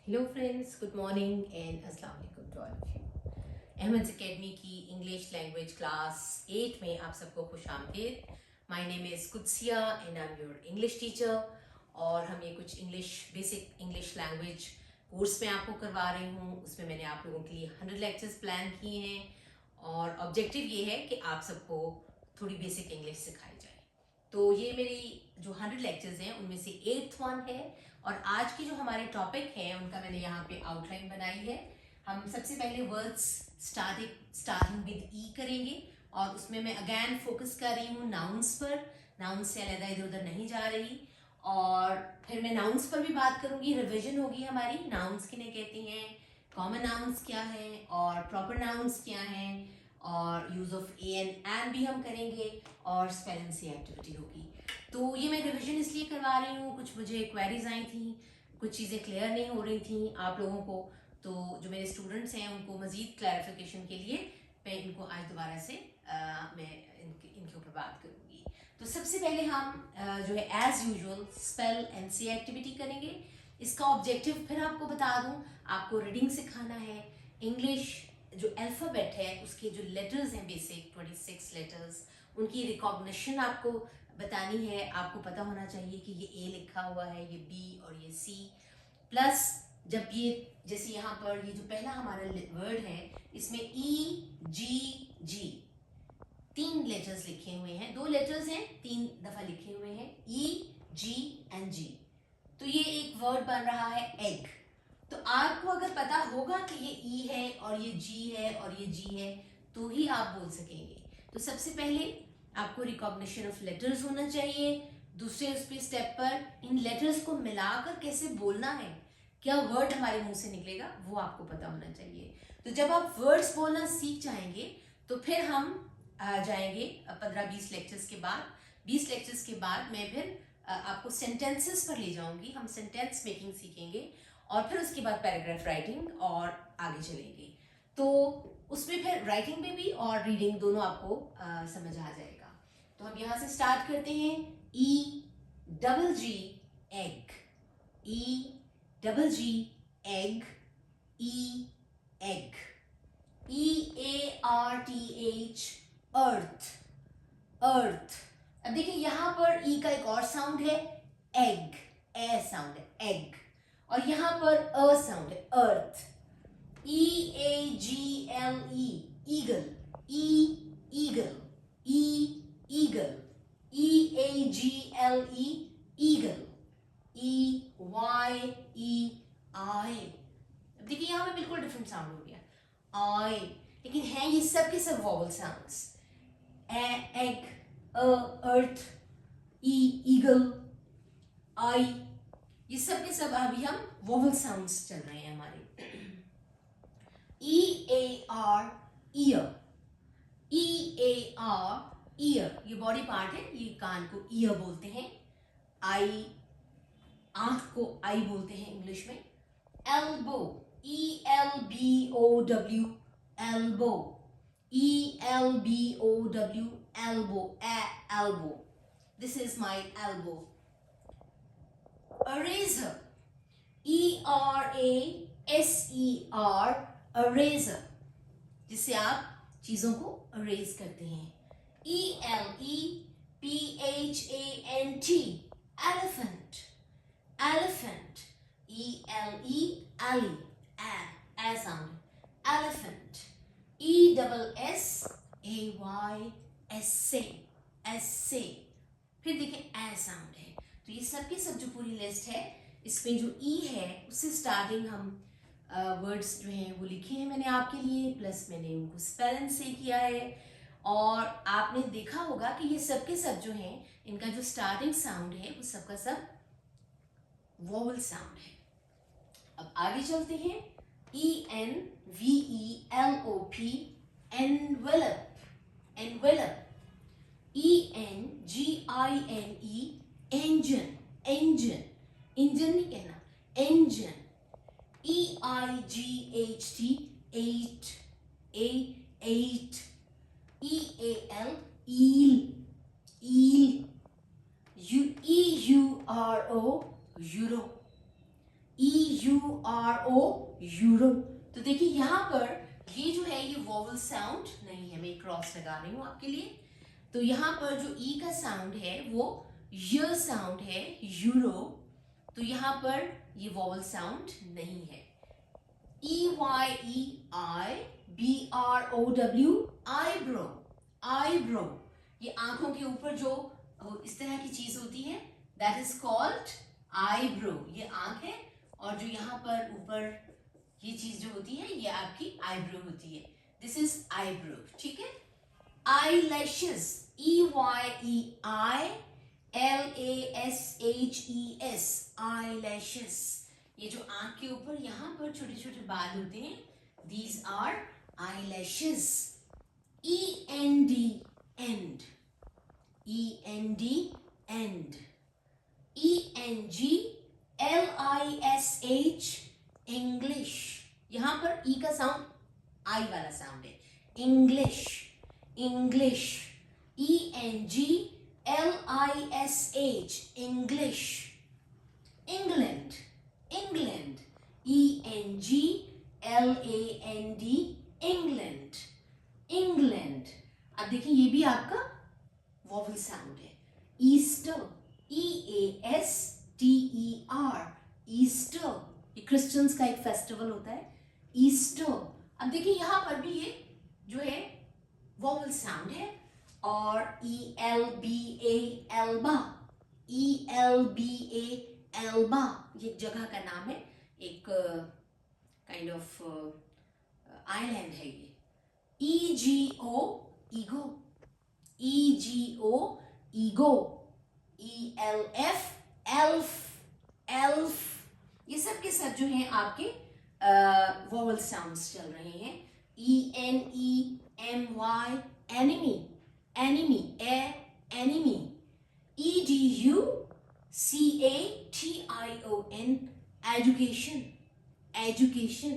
Hello friends, good morning and अस्सलाम वालेकुम to all of you. Ahmad academy की English language class 8 में आप सबको खुश आमदीद। My name is Qudsia and I am your English teacher. और हम ये कुछ बेसिक इंग्लिश लैंग्वेज कोर्स में आपको करवा रही हूँ। उसमें मैंने आप लोगों के लिए 100 लेक्चर्स प्लान किए हैं और ऑब्जेक्टिव ये है कि आप सबको थोड़ी बेसिक इंग्लिश सिखाई जाए। तो ये मेरी जो 100 लेक्चर्स हैं उनमें से 8th वन है। और आज के जो हमारे टॉपिक हैं उनका मैंने यहाँ पे आउटलाइन बनाई है। हम सबसे पहले वर्ड्स स्टार्टिंग विद ई करेंगे और उसमें मैं अगेन फोकस कर रही हूँ नाउन्स पर। नाउन्स से अलग इधर उधर नहीं जा रही। और फिर मैं नाउन्स पर भी बात करूँगी, रिविजन होगी हमारी। नाउन्स किन्हें कहती हैं, कॉमन नाउन्स क्या हैं और प्रॉपर नाउन्स क्या हैं, और यूज ऑफ ए एंड भी हम करेंगे और स्पेल एंड सी एक्टिविटी होगी। तो ये मैं रिवीजन इसलिए करवा रही हूँ, कुछ मुझे क्वेरीज आई थी, कुछ चीज़ें क्लियर नहीं हो रही थी आप लोगों को। तो जो मेरे स्टूडेंट्स हैं उनको मज़ीद क्लैरिफिकेशन के लिए मैं इनको आज दोबारा से मैं इनके ऊपर बात करूँगी। तो सबसे पहले हम जो है as usual spell and see activity करेंगे। इसका ऑब्जेक्टिव फिर आपको बता दूँ, आपको रीडिंग सिखाना है। इंग्लिश जो अल्फ़ाबेट है उसके जो लेटर्स हैं बेसिक 26 लेटर्स, उनकी रिकॉग्निशन आपको बतानी है। आपको पता होना चाहिए कि ये ए लिखा हुआ है, ये बी और ये सी। प्लस जब ये जैसे यहाँ पर ये जो पहला हमारा वर्ड है इसमें ई जी जी 3 लेटर्स लिखे हुए हैं, 2 लेटर्स हैं 3 दफा लिखे हुए हैं, ई जी एंड जी। तो ये एक वर्ड बन रहा है एग। तो आपको अगर पता होगा कि ये ई है और ये जी है और ये जी है तो ही आप बोल सकेंगे। तो सबसे पहले आपको रिकॉग्निशन ऑफ लेटर्स होना चाहिए। दूसरे उस पे स्टेप पर इन लेटर्स को मिलाकर कैसे बोलना है, क्या वर्ड हमारे मुंह से निकलेगा, वो आपको पता होना चाहिए। तो जब आप वर्ड्स बोलना सीख जाएंगे तो फिर हम जाएंगे 15-20 लेक्चर्स के बाद। 20 लेक्चर्स के बाद मैं फिर आपको सेंटेंसेस पर ले जाऊंगी। हम सेंटेंस मेकिंग सीखेंगे और फिर उसके बाद पैराग्राफ राइटिंग और आगे चलेंगे। तो उसमें फिर राइटिंग में भी और रीडिंग दोनों आपको समझ आ जाएगा। तो हम यहाँ से स्टार्ट करते हैं। E double G egg, E double G egg, E egg. E A R T H earth, earth. अब देखिए यहाँ पर ई का एक और साउंड है एग, ए साउंड है एग, और यहाँ पर अ साउंड है earth. E A G L E eagle, E eagle, E eagle, E A G L E eagle, E Y E eye. अब देखिए यहाँ पे बिल्कुल डिफरेंट साउंड हो गया आई, लेकिन है ये सब के सब वॉवल साउंड्स। एग, अर्थ, ई ईगल, आई, ये सब के सब अभी हम वोवल साउंड्स चल रहे हैं हमारे। E A R ear, E A R ear, ये बॉडी पार्ट है, ये कान को ईयर बोलते हैं। आई, आंख को आई बोलते हैं इंग्लिश में। Elbow, E L B O W, elbow, E L B O W, elbow, elbow, this is my elbow. eraser, E R A S E R, eraser, जिससे आप चीजों को अरेज करते हैं। E L E P H A N T, elephant, elephant, E L E alley, a sound, elephant, E double S A Y S से, S से, फिर देखिए ए साउंड है। तो ये सब के सब जो पूरी लिस्ट है इसमें जो ई है उससे स्टार्टिंग हम वर्ड्स जो हैं वो लिखे हैं मैंने आपके लिए, प्लस मैंने उनको स्पेल एंड से किया है। और आपने देखा होगा कि ये सब के सब जो हैं इनका जो स्टार्टिंग साउंड है वो सबका सब वोवल साउंड है। अब आगे चलते हैं। E N V E L O P, envelope, envelope. E N G I N E, engine, engine, engine नहीं कहना, engine. E I G H T, eight, eight. E A L, eel, eel. E U R O, euro. EURO, euro. तो देखिए यहाँ पर ये जो है ये वोवल साउंड नहीं है, मैं क्रॉस लगा रही हूँ आपके लिए। तो यहाँ पर जो ई का साउंड है वो य साउंड है, यूरो। तो यहाँ पर ये वोवल साउंड नहीं है। EYEIBROW, eyebrow, eyebrow. ये आंखों के ऊपर जो इस तरह की चीज होती है, दैट इज कॉल्ड आईब्रो। ये आंख है और जो यहाँ पर ऊपर ये चीज जो होती है ये आपकी आईब्रो होती है। दिस इज आईब्रो, ठीक है। eyelashes, EYEILASHES, eyelashes। ये जो आंख के ऊपर यहाँ पर छोटे छोटे बाल होते हैं, these are eyelashes। END, end, END, end। ENGLISH, English। यहाँ पर ई का साउंड आई वाला साउंड है, English, English. ENGLISH, English. England, England, ENGLAND, England, England. अब देखिए ये भी आपका वोवल साउंड है। Easter, EASTER, Easter. ये क्रिश्चियंस का एक फेस्टिवल होता है, ईस्टर। अब देखिए यहाँ पर भी ये जो है वोवल साउंड है। और ELBA, एल्बा, ELBA, एल्बा। ये एक जगह का नाम है, एक काइंड ऑफ आइलैंड है ये। EGO, ego, EGO, ego. ELF, elf, elf. ये सब के सब जो हैं आपके वोवल साउंड्स चल रहे हैं। ENEMY, enemy, enemy, enemy. EDUCATION, education, education.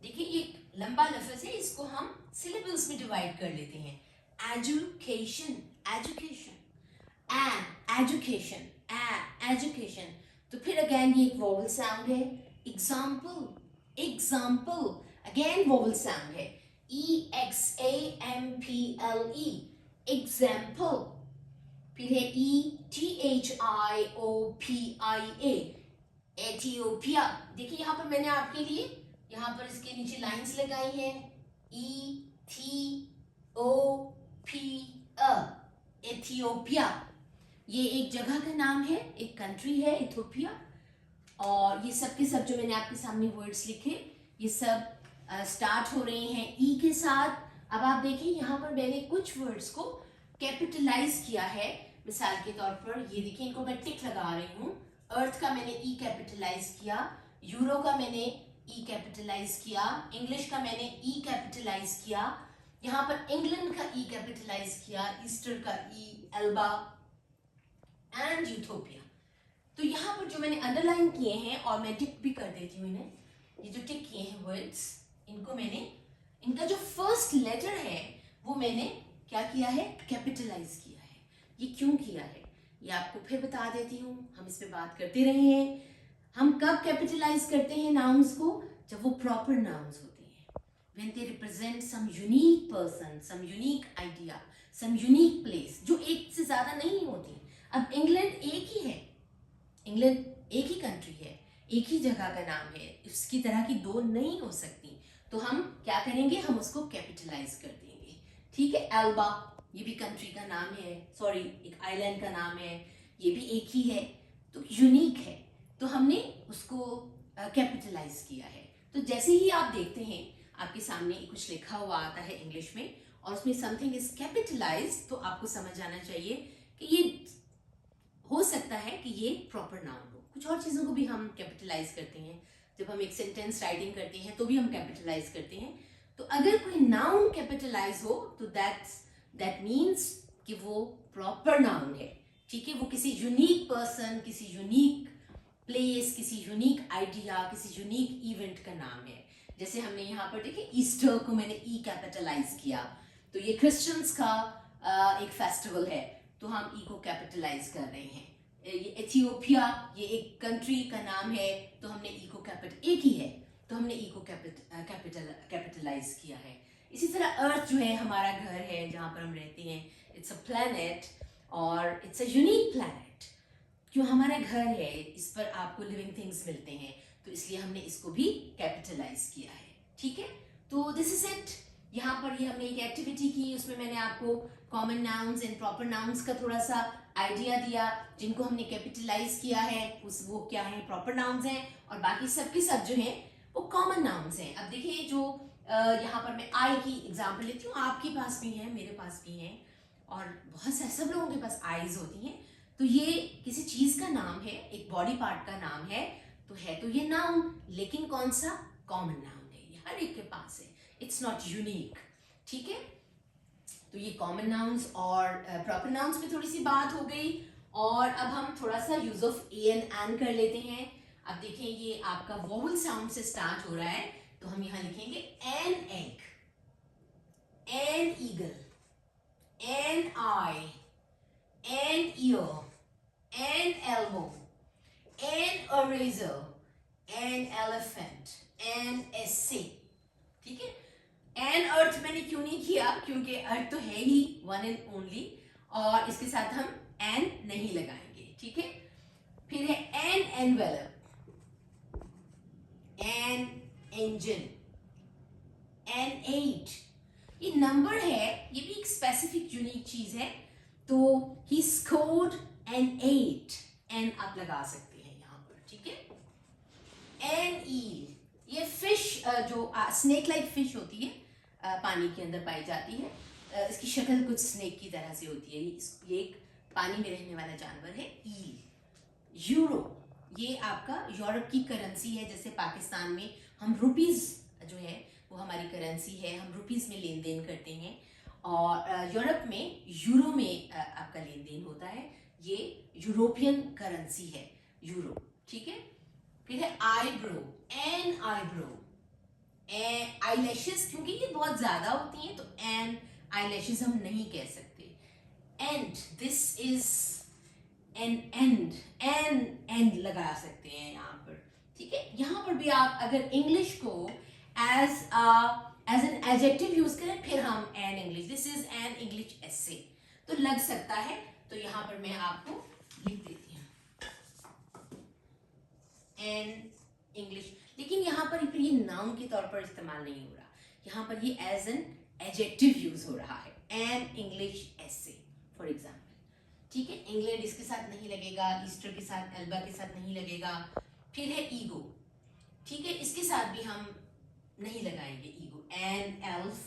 देखिए ये लंबा लफ्ज है, इसको हम सिलेबल्स में डिवाइड कर लेते हैं। Education, education, education, education. तो फिर अगेन ये एक वोवल साउंड है। Example, example, again vowel sound है। EXAMPLE, example. फिर है ETHIOPIA, एथियोपिया। देखिए यहाँ पर मैंने आपके लिए यहाँ पर इसके नीचे लाइंस लगाई हैं। ETHIOPIA, Ethiopia. ये एक जगह का नाम है, एक कंट्री है इथियोपिया। और ये सब के सब जो मैंने आपके सामने वर्ड्स लिखे, ये सब स्टार्ट हो रहे हैं ई के साथ। अब आप देखिए यहाँ पर मैंने कुछ वर्ड्स को कैपिटलाइज किया है। मिसाल के तौर पर ये देखिए, इनको मैं टिक लगा रही हूँ। अर्थ का मैंने ई कैपिटलाइज किया, यूरो का मैंने ई कैपिटलाइज किया, इंग्लिश का मैंने ई कैपिटलाइज किया, यहाँ पर इंग्लैंड का ई कैपिटलाइज किया, ईस्टर का ई, एल्बा एंड यूथोपिया। तो यहाँ पर जो मैंने अंडरलाइन किए हैं, और मैं टिक भी कर देती हूँ इन्हें, ये जो टिक किए हैं वर्ड्स, इनको मैंने, इनका जो फर्स्ट लेटर है वो मैंने क्या किया है, कैपिटलाइज किया है। ये क्यों किया है ये आपको फिर बता देती हूँ, हम इस पे बात करते रहे हैं। हम कब कैपिटलाइज करते हैं नाउन्स को, जब वो प्रॉपर नाउन्स होते हैं, when they represent some unique person, some unique idea, some unique place, जो एक से ज्यादा नहीं होती। अब इंग्लैंड एक ही है, इंग्लैंड एक ही कंट्री है, एक ही जगह का नाम है, इसकी तरह की दो नहीं हो सकती। तो हम क्या करेंगे, हम उसको कैपिटलाइज कर देंगे, ठीक है। एल्बा, ये भी कंट्री का नाम है, सॉरी एक आइलैंड का नाम है, ये भी एक ही है, तो यूनिक है, तो हमने उसको कैपिटलाइज किया है। तो जैसे ही आप देखते हैं आपके सामने कुछ लिखा हुआ आता है इंग्लिश में और उसमें समथिंग इज कैपिटलाइज, तो आपको समझ आना चाहिए कि ये हो सकता है कि ये प्रॉपर नाउन हो। कुछ और चीज़ों को भी हम कैपिटलाइज करते हैं, जब हम एक सेंटेंस राइटिंग करते हैं तो भी हम कैपिटलाइज करते हैं। तो अगर कोई नाउन कैपिटलाइज हो तो दैट मीन्स कि वो प्रॉपर नाउन है, ठीक है। वो किसी यूनिक पर्सन, किसी यूनिक प्लेस, किसी यूनिक आइडिया, किसी यूनिक इवेंट का नाम है। जैसे हमने यहाँ पर देखिए ईस्टर को मैंने ई कैपिटलाइज किया, तो ये क्रिश्चियंस का एक फेस्टिवल है, तो हम ई को कैपिटलाइज कर रहे हैं। ये एथियोपिया, ये एक कंट्री का नाम है, तो हमने ई को कैपिटल, एक ही है तो हमने ई को कैपिटलाइज किया है। इसी तरह अर्थ जो है हमारा घर है जहाँ पर हम रहते हैं, इट्स अ प्लैनेट और इट्स अ यूनिक प्लैनेट। क्यों हमारा घर है, इस पर आपको लिविंग थिंग्स मिलते हैं, तो इसलिए हमने इसको भी कैपिटलाइज किया है। ठीक है, तो दिस इज इट। यहाँ पर ये हमने एक एक्टिविटी की, उसमें मैंने आपको common nouns and proper nouns का थोड़ा सा आइडिया दिया। जिनको हमने कैपिटलाइज किया है वो क्या है, प्रॉपर नाउन्स हैं, और बाकी सब के सब जो हैं वो कॉमन नाउन्स हैं। अब देखिए जो यहाँ पर मैं आई की एग्जाम्पल लेती हूँ, आपके पास भी है, मेरे पास भी है, और बहुत सारे सब लोगों के पास आईज होती हैं। तो ये किसी चीज का नाम है, एक बॉडी पार्ट का नाम है, तो ये नाउन, लेकिन कौन सा, कॉमन नाउन है, ये हर एक के पास है, इट्स नॉट यूनिक। ठीक है, तो ये कॉमन नाउन्स और प्रॉपर नाउन्स पे थोड़ी सी बात हो गई। और अब हम थोड़ा सा use of a and an कर लेते हैं। अब देखें ये आपका वोवल साउंड से स्टार्ट हो रहा है, तो हम यहां लिखेंगे an egg, an eagle, an eye, an ear, an elbow, an eraser, an elephant, an essay। ठीक है, an earth मैंने क्यों नहीं किया, क्योंकि अर्थ तो है ही वन एंड ओनली, और इसके साथ हम an नहीं लगाएंगे। ठीक है, फिर है an envelope, an engine, an 8। ये नंबर है, ये भी एक स्पेसिफिक यूनिक चीज है, तो he scored an 8, एन आप लगा सकते हैं यहाँ पर। ठीक है, एन ईल, ये फिश जो स्नेक लाइक फिश होती है, पानी के अंदर पाई जाती है, इसकी शक्ल कुछ स्नेक की तरह से होती है, ये एक पानी में रहने वाला जानवर है, ईल। यूरो, ये आपका यूरोप की करेंसी है, जैसे पाकिस्तान में हम रुपीज जो है वो हमारी करेंसी है, हम रुपीज में लेन देन करते हैं, और यूरोप में यूरो में आपका लेन देन होता है, ये यूरोपियन करेंसी है यूरो। ठीक है, फिर है आईब्रो, एन आईब्रो, आईलैशेस, क्योंकि ये बहुत ज्यादा होती हैं तो एन आईलैशेस हम नहीं कह सकते। And, this is N and, and लगा सकते हैं यहाँ पर। ठीक है, यहाँ पर भी आप अगर इंग्लिश को एज एन एडजेक्टिव यूज करें, फिर हम an English, this is an English essay, तो लग सकता है। तो यहाँ पर मैं आपको लिख देती हूँ एन इंग्लिश, लेकिन यहाँ पर फिर ये नाउन के तौर पर इस्तेमाल नहीं हो रहा, यहाँ पर ये एज एन एडजेक्टिव यूज हो रहा है, N English essay for example. ठीक है, इंग्लैंड इसके साथ नहीं लगेगा, ईस्टर के साथ, एल्बा के साथ नहीं लगेगा। फिर है ईगो, ठीक है, इसके साथ भी हम नहीं लगाएंगे ego. An elf,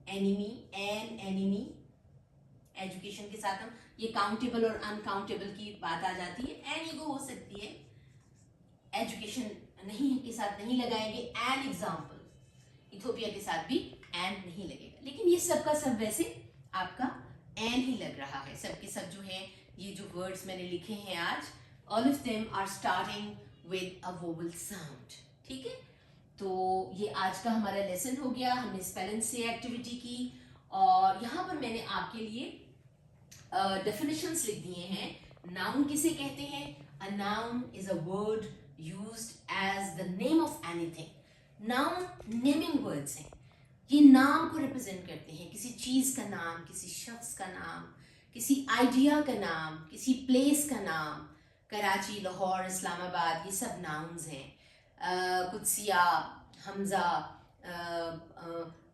enemy, an enemy. Education के साथ हम ये काउंटेबल और अनकाउंटेबल की बात आ जाती है, एन ईगो हो सकती है, एजुकेशन नहीं के साथ नहीं लगाएंगे। एन एग्जाम्पल, इथोपिया के साथ भी एन नहीं लगेगा, लेकिन ये सबका सब वैसे आपका एन ही लग रहा है। सब के सब जो है, ये जो वर्ड्स मैंने लिखे हैं आज, all of them are starting with a vowel sound. ठीक है, तो ये आज का हमारा लेसन हो गया, हमने स्पेलिंग से एक्टिविटी की, और यहाँ पर मैंने आपके लिए डेफिनेशंस लिख दिए हैं। नाउन किसे कहते हैं? A noun is a word used as the name of anything. Noun naming words हैं, ये नाम को रिप्रेजेंट करते हैं, किसी चीज का नाम, किसी शख्स का नाम, किसी आइडिया का नाम, किसी प्लेस का नाम। कराची, लाहौर, इस्लामाबाद, ये सब नाउन्स हैं। कुदसिया, हमजा,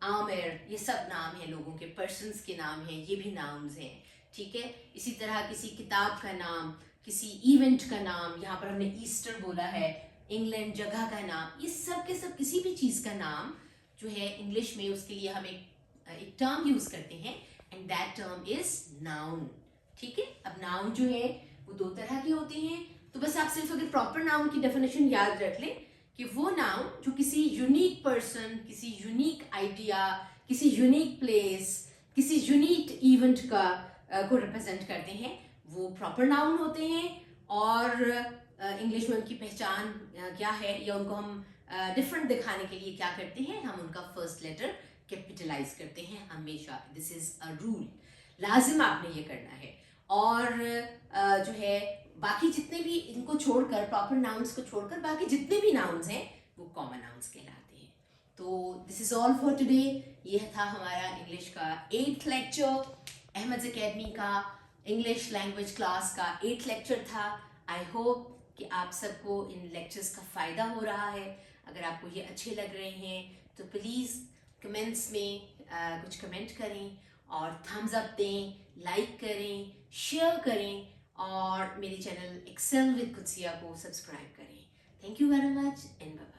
आमिर, ये सब नाम हैं लोगों के, पर्सन्स के नाम हैं, ये भी नाउन्स हैं। ठीक है, इसी तरह किसी किताब का नाम, किसी इवेंट का नाम, यहाँ पर हमने ईस्टर बोला है, इंग्लैंड जगह का नाम, ये सब के सब किसी भी चीज़ का नाम जो है इंग्लिश में, उसके लिए हम एक टर्म यूज करते हैं, and that term is noun. ठीक है, अब नाउन जो है वो दो तरह के होते हैं, तो बस आप सिर्फ अगर प्रॉपर नाउन की डेफिनेशन याद रख लें कि वो नाउन जो किसी यूनिक पर्सन, किसी यूनिक आइडिया, किसी यूनिक प्लेस, किसी यूनिक इवेंट का को रिप्रेजेंट करते हैं, वो प्रॉपर नाउन होते हैं। और इंग्लिश में उनकी पहचान क्या है, या उनको हम डिफरेंट दिखाने के लिए क्या करते हैं, हम उनका फर्स्ट लेटर कैपिटलाइज करते हैं हमेशा। दिस इज अ रूल, लाजिम आपने ये करना है। और जो है बाकी जितने भी इनको छोड़कर, प्रॉपर नाउन्स को छोड़कर बाकी जितने भी नाउन्स हैं वो कॉमन नाउन्स कहलाते हैं। तो this is all for today. यह था हमारा इंग्लिश का 8th लेक्चर, अहमद एकेडमी का इंग्लिश लैंग्वेज क्लास का 8th लेक्चर था। आई होप कि आप सबको इन लेक्चर्स का फ़ायदा हो रहा है। अगर आपको ये अच्छे लग रहे हैं तो प्लीज़ कमेंट्स में कुछ कमेंट करें और थम्स अप दें, लाइक करें, शेयर करें और मेरे चैनल एक्सेल विद कुत्सिया को सब्सक्राइब करें। Thank you very much and bye.